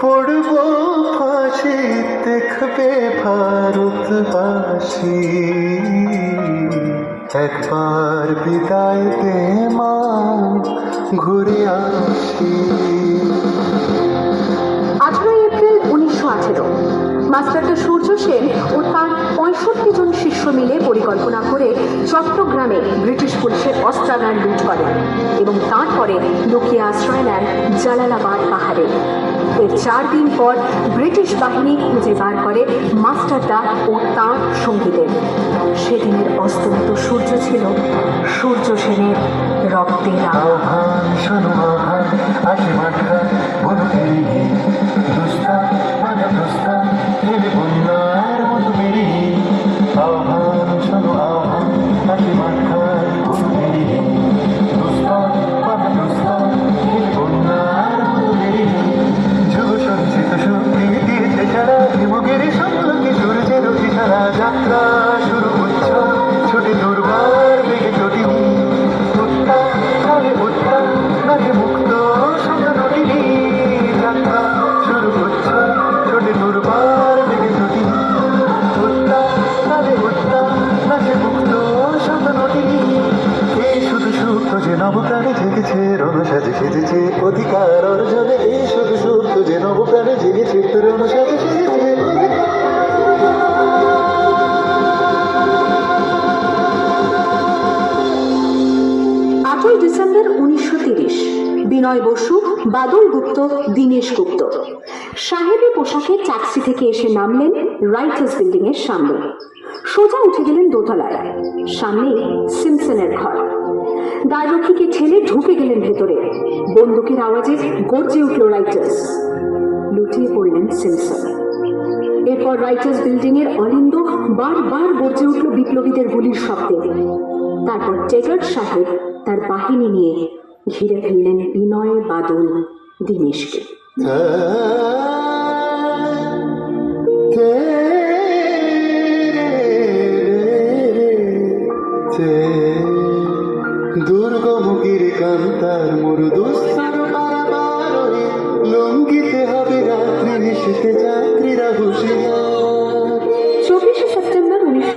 পড়ব ফাঁসি দেখবে ভারতবাসী, একবার বিদায় দে মা, ঘুরে আসি। 18 এপ্রিল 1918 মাস্টারদা সূর্য সেন ও তার 65 জন শিষ্য মিলে পরিকল্পনা করে চট্টগ্রামে ব্রিটিশ পুলিশের অস্ত্রাগার লুট করেন এবং তারপরে লুকিয়ে আশ্রয় নেন জালালাবাদ পাহাড়ে। এর 4 দিন পর ব্রিটিশ বাহিনী খুঁজে বার করে মাস্টারদা ও তাঁর সঙ্গীদের। সেদিনের অস্তমিত সূর্য ছিল সূর্য সেনের রক্তের আহ্বান শোনো আহ্বান, আসে মাঠা বলো ফিরিয়ে, দুস্তা মানে দুস্তা ফেলে বন্যার মতো বেরিয়ে। আহ্বান শোনো আহ্বান, আসে মাঠা বলো ফিরিয়ে, দুস্তা মানে দুস্তা ফেলে বন্যার মতো বেরিয়ে। যুগ সঞ্চিত শক্তি দিয়েছে সারা হিমগিরি সম্পর্কে সূর্যের সারা যাত্রা শুরু হচ্ছে, ছুটে দুর্বার বেগে চটিনি, মুক্ত সন্তানটিনি, যাত্রা শুরু হচ্ছে, ছোটে দুর্বার বেগে ছুটি, মুক্ত সন্তানটিনি। এই শুধু সুপ্ত যে নবপ্রাণে জেগেছে, রণসাজে সেজেছে অধিকার অর্জনে। এই শুধু সুপ্ত যে নবপ্রাণে জেগেছে, রণসাজে সেজেছে অধিকার। 8 ডিসেম্বর 1930 বিনয় বসু, বাদল গুপ্ত, দীনেশ গুপ্ত সাহেবী পোশাকে ট্যাক্সি থেকে এসে নামলেন রাইটার্স বিল্ডিং এর সামনে। সোজা উঠে গেলেন দোতলায়। সামনে সিমসনের ঘর। দ্বাররক্ষীকে ঠেলে ঢুকে গেলেন ভেতরে। বন্দুকের আওয়াজে গর্জে উঠল রাইটার্স। লুটিয়ে পড়লেন সিমসন। এরপর রাইটার্স বিল্ডিং এর অলিন্দ বারবার গর্জে উঠল বিপ্লবীদের গুলির শব্দে। তারপর টেগার্ড সাহেব তার বাহিনী নিয়ে ঘিরে ফেললেন বিনয়, বাদল, দীনেশকে। দুর্গমুখীর কান্তার মরুদুস্তর পারাপার হয়ে লঙ্ঘিতে হবে রাত্রি নিশীথে যাত্রীরা হুশে।